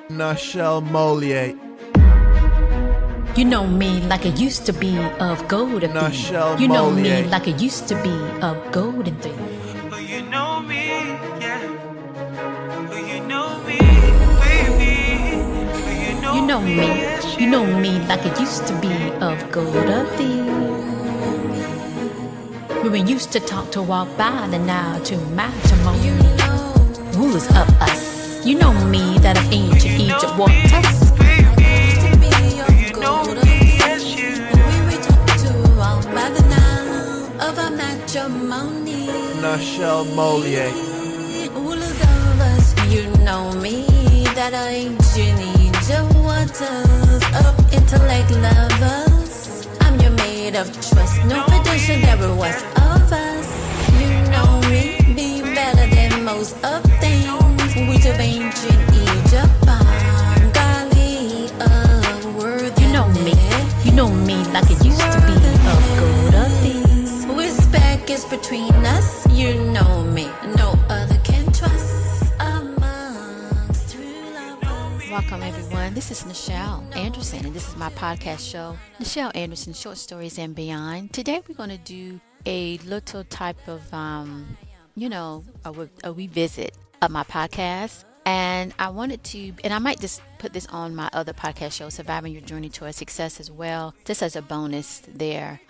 Nichel MOLIAE. You know me like it used to be of gold and Nichel You know me MOLIAE. like it used to be of gold and thing. Oh, you know me, yeah. Oh, you know me, baby. Oh, You know me, yes, you know me like it used to be of gold of thee. When we used to talk to walk by, and now to matrimony. Rulers of us. You know me that of ancient Egypt walked us. Nichel MOLIAE. Rulers of us, you know me, that are ancient Egypt waters, of intellect lovers. I'm your maid of trust, no tradition there was of us. You know me, be better than most of things. We of ancient Egypt, Bengali of worthiness. You know me like it used to be of gold of these. Respect is between us, you know me, no other can trust amongst true lovers. Welcome everyone, this is Nichel Anderson and this is my podcast show, Nichel Anderson Short Stories and Beyond. Today we're going to do a little type of, a revisit of my podcast. And I wanted to, and I might just put this on my other podcast show, Surviving Your Journey Towards Success as well, just as a bonus there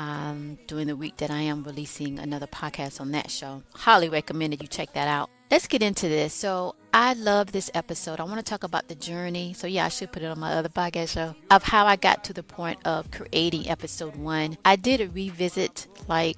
during the week that I am releasing another podcast on that show. Highly recommend that you check that out. Let's get into this. So I love this episode. I want to talk about the journey. So yeah, I should put it on my other podcast show of how I got to the point of creating episode 1. I did a revisit, I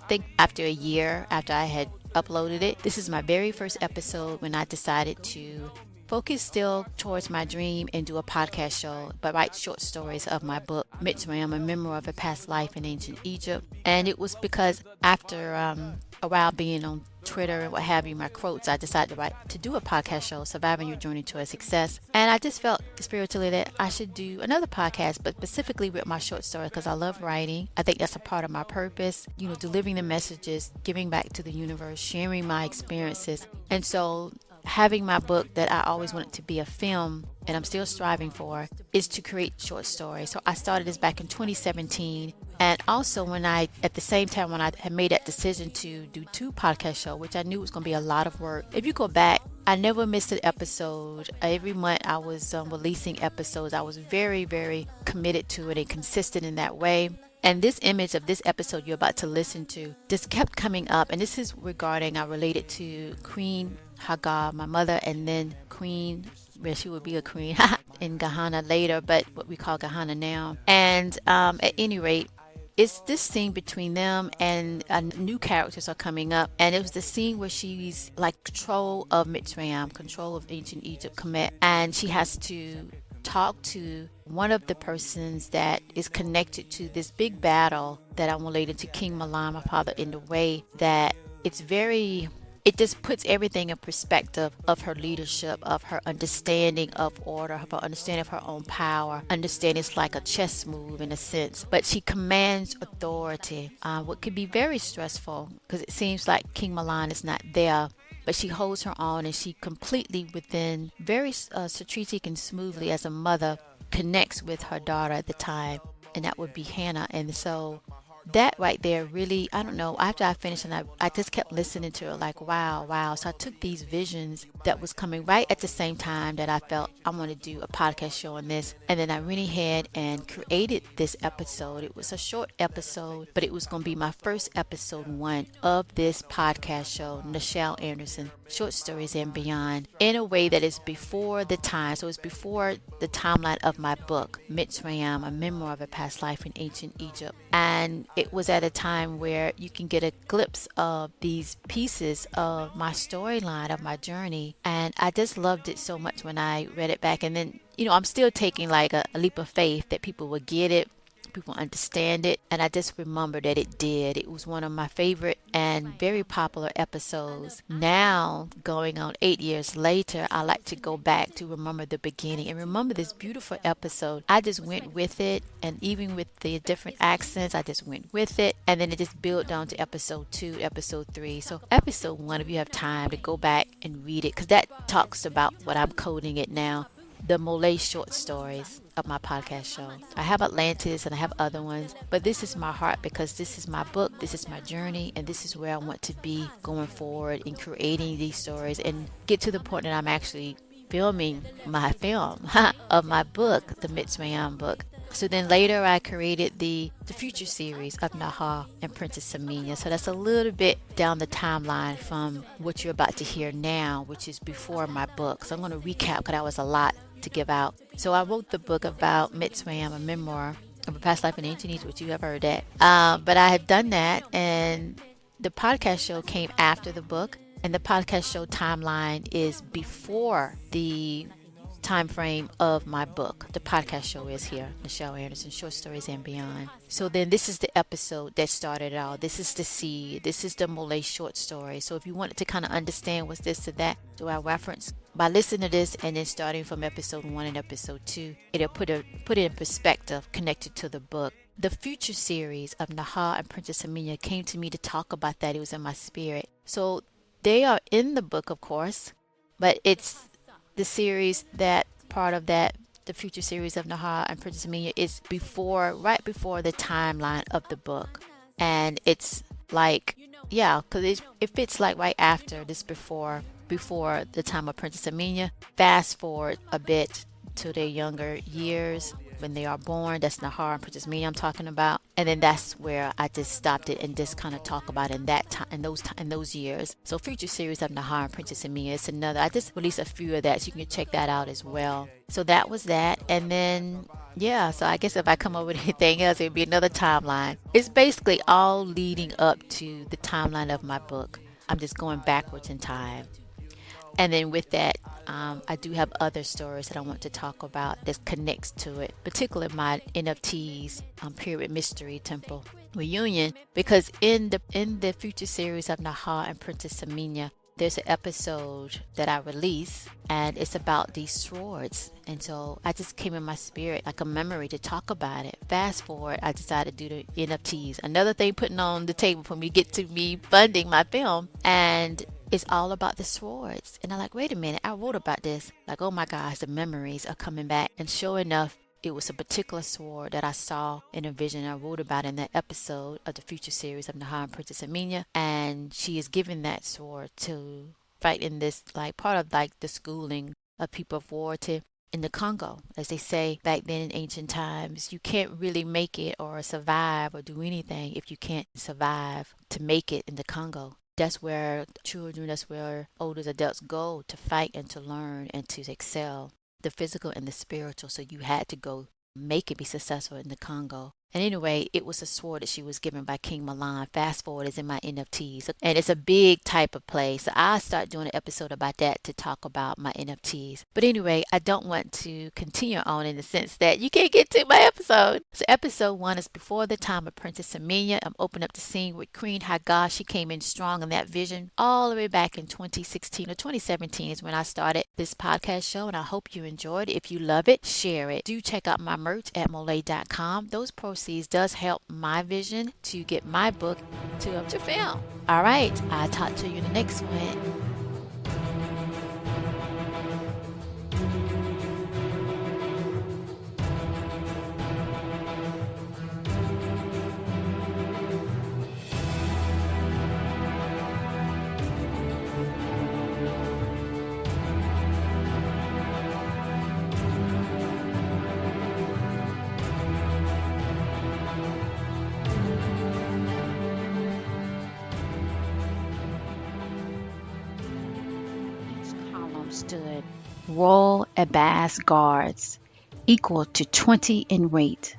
think after a year after I had uploaded it. This is my very first episode when I decided to focus still towards my dream and do a podcast show, but write short stories of my book, Mitzrayim, A Memoir of a Past Life in Ancient Egypt. And it was because after a while being on Twitter and what have you, my quotes, I decided to do a podcast show, Surviving Your Journey to a Success. And I just felt spiritually that I should do another podcast, but specifically with my short story because I love writing. I think that's a part of my purpose, delivering the messages, giving back to the universe, sharing my experiences. And so having my book that I always wanted to be a film, and I'm still striving for, is to create short stories. So I started this back in 2017. And also at the same time when I had made that decision to do 2 podcast shows, which I knew was going to be a lot of work. If you go back, I never missed an episode. Every month I was releasing episodes. I was very, very committed to it and consistent in that way. And this image of this episode you're about to listen to just kept coming up. And this is regarding, I related to Queen Hagar, my mother, and then Queen, well, she would be a queen in Ghana later, but what we call Ghana now. And at any rate, it's this scene between them and new characters are coming up. And it was the scene where she's like control of Mitzrayim, control of ancient Egypt, Kemet. And she has to talk to one of the persons that is connected to this big battle that I'm related to King Milan, my father, in the way that it just puts everything in perspective of her leadership, of her understanding of order, of her understanding of her own power. Understanding it's like a chess move in a sense, but she commands authority, what could be very stressful because it seems like King Milan is not there. But she holds her own and she completely within very strategic and smoothly as a mother connects with her daughter at the time, and that would be Hannah. And so that right there really, I don't know, after I finished and I just kept listening to it like, wow. So I took these visions that was coming right at the same time that I felt I want to do a podcast show on this. And then I went ahead and created this episode. It was a short episode, but it was going to be my first episode 1 of this podcast show, Nichel Anderson, Short Stories and Beyond, in a way that is before the time. So it's before the timeline of my book, Mitzrayim, A Memoir of a Past Life in Ancient Egypt. And it was at a time where you can get a glimpse of these pieces of my storyline, of my journey. And I just loved it so much when I read it back. And then, I'm still taking like a leap of faith that people would get it. people understand it. And I just remember that it did. It was one of my favorite and very popular episodes. Now, going on 8 years later, I like to go back to remember the beginning and remember this beautiful episode. I just went with it, and even with the different accents, I just went with it. And then it just built down to episode 2, episode 3. So episode 1, if you have time to go back and read it, because that talks about what I'm coding it now, the MOLIAE short stories of my podcast show. I have Atlantans and I have other ones, but this is my heart because this is my book, this is my journey, and this is where I want to be going forward in creating these stories and get to the point that I'm actually filming my film of my book, the Mitzrayim book. So then later I created the future series of Nichel and Princess Aamina. So that's a little bit down the timeline from what you're about to hear now, which is before my book. So I'm going to recap because that was a lot to give out. So I wrote the book about Mitzrayim, a memoir of a past life in ancient Egypt, which you have heard that. But I had done that, and the podcast show came after the book, and the podcast show timeline is before the time frame of my book. The podcast show is here, Nichel Anderson, Short Stories and Beyond. So then this is the episode that started it all. This is the seed. This is the MOLIAE short story. So if you wanted to kind of understand what's this or that, do I reference by listening to this and then starting from episode 1 and episode 2, it'll put it in perspective connected to the book. The future series of Nichel and Princess Aamina came to me to talk about that. It was in my spirit. So they are in the book, of course, but it's the series that part of that, the future series of Nichel and Princess Aamina, is right before the timeline of the book. And it's like, yeah, because it fits like right after this, before the time of Princess Aamina. Fast forward a bit to their younger years when they are born. That's Nichel and Princess Aamina I'm talking about. And then that's where I just stopped it and just kind of talk about in that time, in those years. So future series of Nichel and Princess Aamina is another. I just released a few of that, so you can check that out as well. So that was that. And then yeah, so I guess if I come up with anything else, it'd be another timeline. It's basically all leading up to the timeline of my book. I'm just going backwards in time. And then with that, I do have other stories that I want to talk about that connects to it, particularly my NFTs, Period Mystery Temple reunion, because in the future series of Nichel and Princess Aamina, there's an episode that I release, and it's about these swords. And so I just came in my spirit like a memory to talk about it. Fast forward, I decided to do the NFTs. Another thing putting on the table for me to get to me funding my film. And it's all about the swords. And I'm like, wait a minute, I wrote about this. Like, oh my gosh, the memories are coming back. And sure enough, it was a particular sword that I saw in a vision I wrote about in that episode of the future series of Nichel and Princess Aamina. And she is given that sword to fight in this, like, part of like the schooling of people of warrior in the Congo. As they say back then in ancient times, you can't really make it or survive or do anything if you can't survive to make it in the Congo. That's where children, that's where older adults go to fight and to learn and to excel, the physical and the spiritual. So you had to go make it be successful in the Congo. And anyway, it was a sword that she was given by King Milan. Fast forward is in my NFTs. And it's a big type of play. So I'll start doing an episode about that to talk about my NFTs. But anyway, I don't want to continue on in the sense that you can't get to my episode. So episode 1 is before the time of Princess Aamina. I'm opening up the scene with Queen Hagar. She came in strong in that vision all the way back in 2016 or 2017 is when I started this podcast show. And I hope you enjoyed it. If you love it, share it. Do check out my merch at MOLIAE.com. Those proceeds does help my vision to get my book to film. All right, I'll talk to you in the next one. Stood Royal Abbas guards, equal to 20 in weight.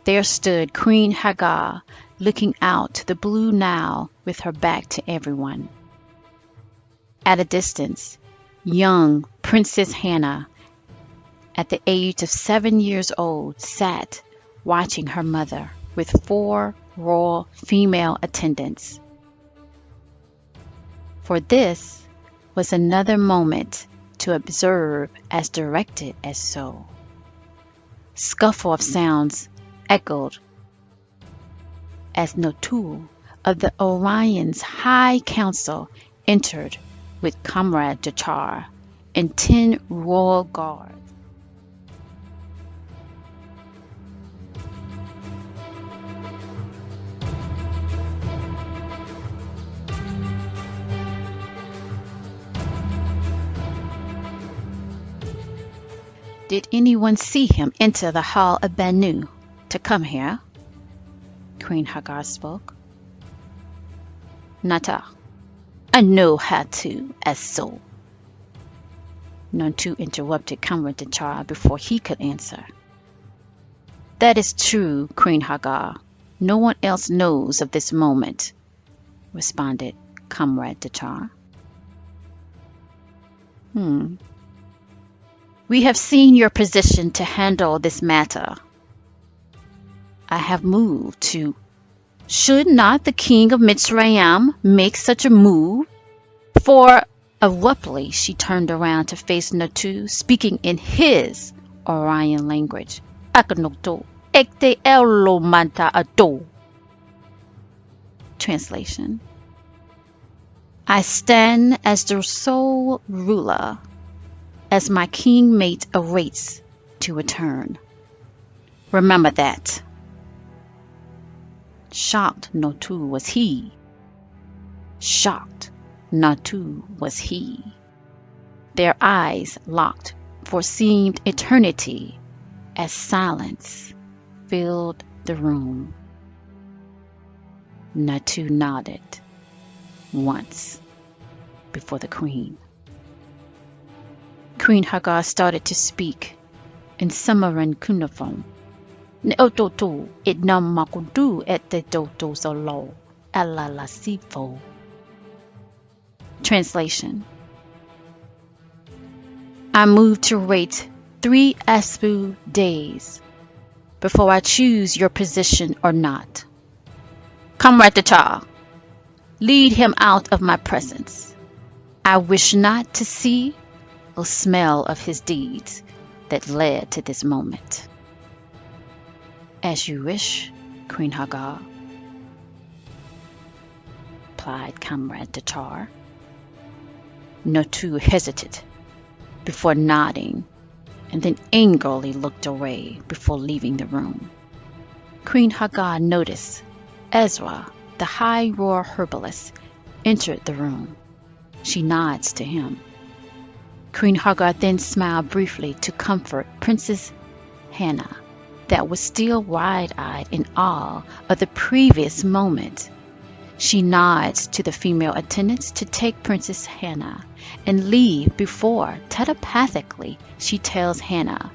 There stood Queen Hagar, looking out to the blue Nile with her back to everyone. At a distance, young Princess Hannah, at the age of 7 years old, sat watching her mother with 4 royal female attendants. For this was another moment to observe as directed as so. Scuffle of sounds echoed as Notu of the Orion's High Council entered with Comrade Dachar and 10 royal guards. Did anyone see him enter the hall of Banu to come here? Queen Hagar spoke. Nata, I know how to, as so. Nontu interrupted Comrade Dachar before he could answer. That is true, Queen Hagar. No one else knows of this moment, responded Comrade Dachar. We have seen your position to handle this matter. I have moved to. Should not the king of Mitzrayim make such a move? For abruptly she turned around to face Natu, speaking in his Orion language. Translation. I stand as the sole ruler, as my king mate awaits to return. Remember that. Shocked Notu was he. Shocked Natu was he. Their eyes locked for seemed eternity as silence filled the room. Natu nodded once before the queen. Queen Hagar started to speak in Sumerian cuneiform. Neototo it nam makudu et te toto solo ala la sifo. Translation. I move to wait 3 Aspu days before I choose your position or not. Comrade Dachar, lead him out of my presence. I wish not to see or smell of his deeds that led to this moment. As you wish, Queen Hagar, replied Comrade Dachar. Notu hesitated before nodding and then angrily looked away before leaving the room. Queen Hagar noticed Ezra, the high royal herbalist, entered the room. She nods to him. Queen Hagar then smiled briefly to comfort Princess Hannah, that was still wide-eyed in awe of the previous moment. She nods to the female attendants to take Princess Hannah and leave before, telepathically, she tells Hannah,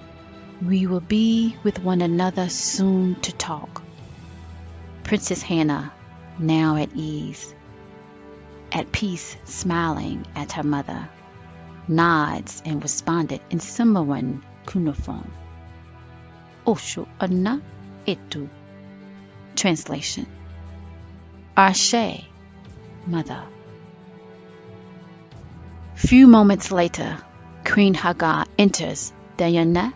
"We will be with one another soon to talk." Princess Hannah, now at ease, at peace, smiling at her mother, nods and responded in Sumerian cuneiform. Osho Anna Etu. Translation. Ashe, mother. Few moments later, Queen Hagar enters the Yana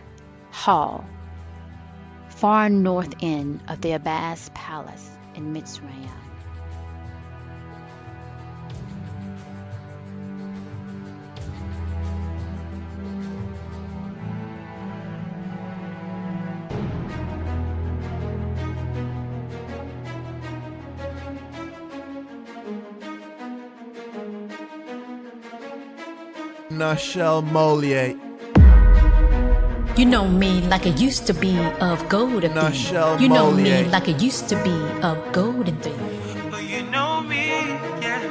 Hall, far north end of the Abbas Palace in Mitzrayim. Nichel MOLIAE. You know me like it used to be of gold and Nichel You know me MOLIAE. like it used to be of gold and Oh, you know me, yeah.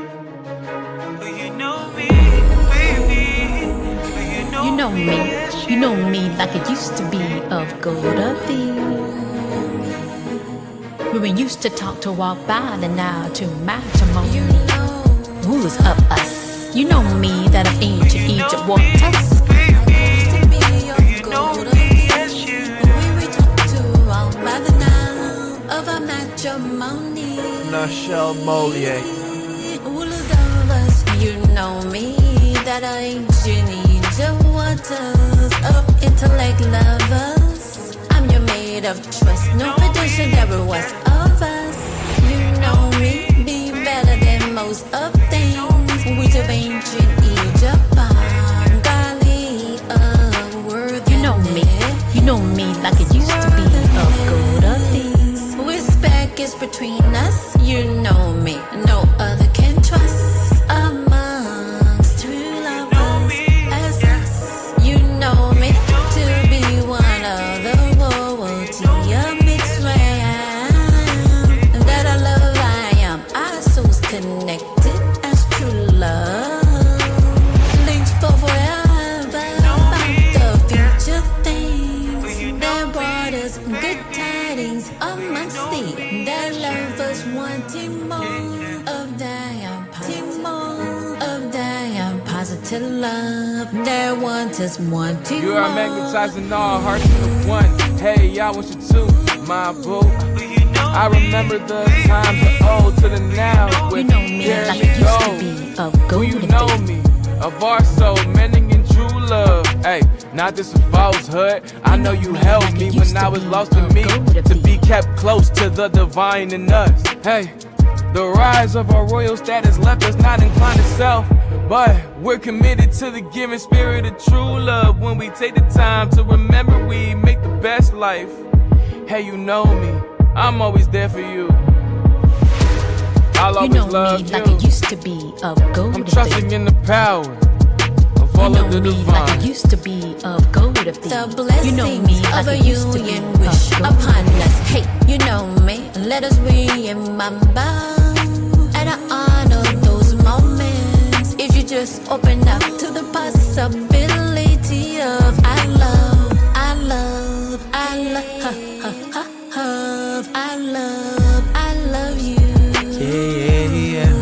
Oh, you know me, baby. Oh, You know me, yes, you know me like it used to be of gold of thee. When we used to talk to walk by and now to matrimony. Who's up us? You know me that of ancient Egypt walked us. baby. You know me, yes, you. We talked to all by the night. matrimony. Nichel MOLIAE. Rulers of us, you know me, that I ain't Jenny, the waters of intellect lovers. I'm your maid of trust, no fiduciary, never was of us. You know me, be better than most of things. We to ancient Egypt, Bengali, worthy. You know me like it used to be of gold of things. Respect is between us, you know me, no other can trust. Amongst true lovers as us, you know me to be one of the royalty of mixed ram. That I love, I am our souls connected as true love. Links for forever about the future things that brought us good tidings amongst thee. That lovers wanting more of thy positive love. That want us wanting You more. are magnetizing all hearts into one. Hey, y'all want you too, my boo. I remember the times of old to the now. You know me like it used to be of Do gold you of know things. me? Of our soul, mending in true love. Hey, not this a falsehood. I know you held me when I was lost in me. To be kept close to the divine in us. Hey, the rise of our royal status left us not inclined to self. But we're committed to the giving spirit of true love. When we take the time to remember we make the best life. Hey, you know me, I'm always there for you. I'll You always know love me you. like it used to be of gold I'm of trusting things. in the power of You all know of the me divine. like it used to be of gold of things. The blessings You know me of like a it used to be union of wish gold. upon us. Hey, you know me, let us remember and I honor those moments. If you just open up to the possibility of I love, I love, I love, I love, I love you. Yeah.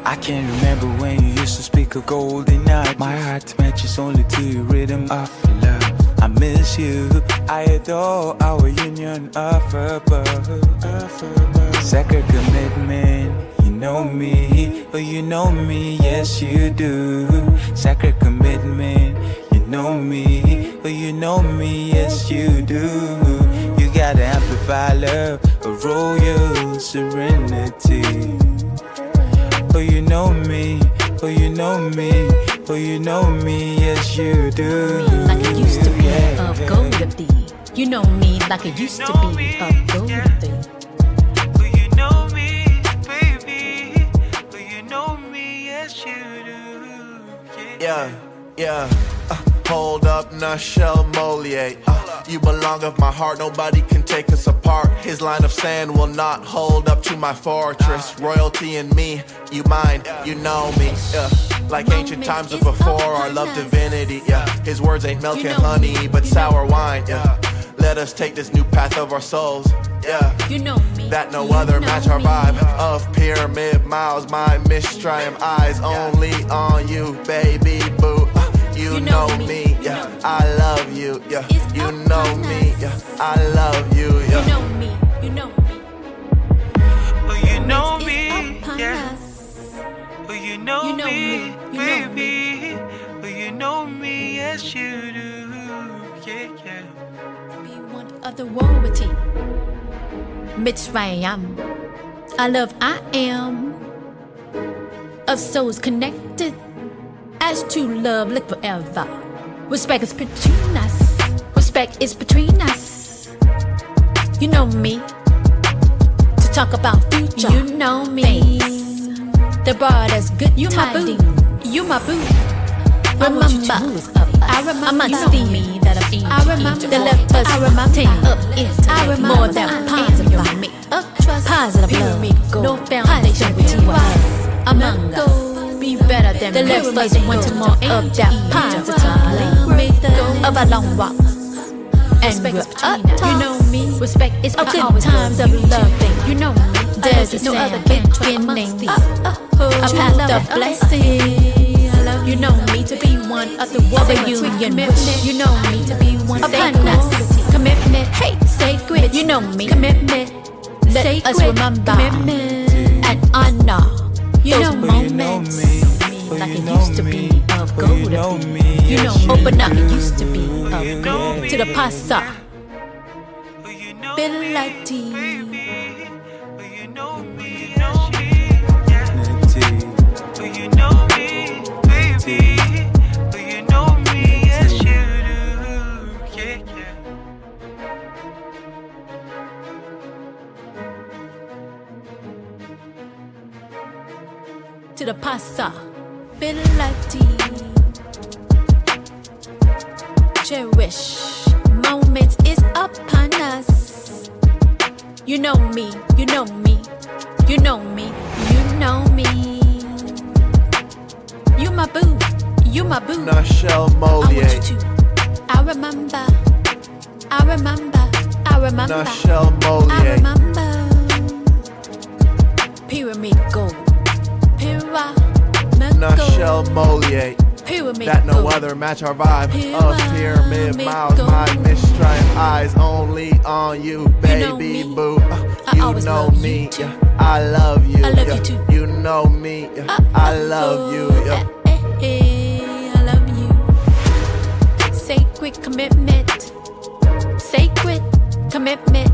I can remember when you used to speak of golden night. My heart matches only to your rhythm of love. I miss you, I adore our union of above. Sacred commitment, you know me, oh you know me, yes you do. Sacred commitment, you know me, oh you know me, yes you do. You gotta amplify love, a royal serenity. Oh you know me, oh you know me, oh you know me, yes you do. Like it used to be Yeah. of gold of thee. You know me like it used to be of gold of thee. But you know me, baby. But you know me, yes you do. Yeah. Hold up, Nichel MOLIAE. You belong of my heart, nobody can take us apart. His line of sand will not hold up to my fortress. Royalty in me, you mine, you know me. Like ancient times of before, our love divinity. His words ain't milk and honey, but sour wine. Let us take this new path of our souls. You know me. That no other match our vibe of pyramid miles. My mistrium eyes only on you, baby boo. You know me, I love you, you know me, I love you, You know me. You know me. But you know It's me, upon yeah. us. But you know You know me, me, you know baby. But you know me, yes you do. Yeah. Be one of the royalty. Mitzrayim. I love I am of souls connected as true love live forever. Respect is between us. Respect is between us. You know me. To talk about future. You know me. Things that brought us good You my boo. tidings. You my boo. Remember, I remember amongst you know thee me that of ancient I remember Egypt. That left us I remember up into I remember more than I am positive your vibe. mate of trust. Positive love. No foundation between us. Among us. Be better than The me. left us Wanting wanting more more of that positive love. Of a long walk. And we're up, you know me. Respect is Of good always times of of love thing. You know me. There's no other beginning. A path of blessing. You know me to be one of the warrior union. You know me to be one of the commitment. Hey, sacred, you know me. Commitment. Let us remember. Commitment and honor. You know moments like it used to be of gold. You know, open up. It used to be of gold. To the pasa. Ability. You know me, baby. You know me, yes you do. Yeah, yeah. To the possibility. Cherish moments is upon us. You know me, you know me, you know me, you know me. You my boo, you my boo. Nichel I want MOLIAE. you to. I remember, I remember, I remember. Nichel I MOLIAE. remember. Pyramid gold. Pyramid Nichel gold. MOLIAE. Pyramid That no gold. other match our vibe of pyramid miles. My mistried eyes only on you, baby me. boo. I You always know love me. you too. I love you. I love you too. You know me. I love you. I love you. Sacred commitment. Sacred commitment.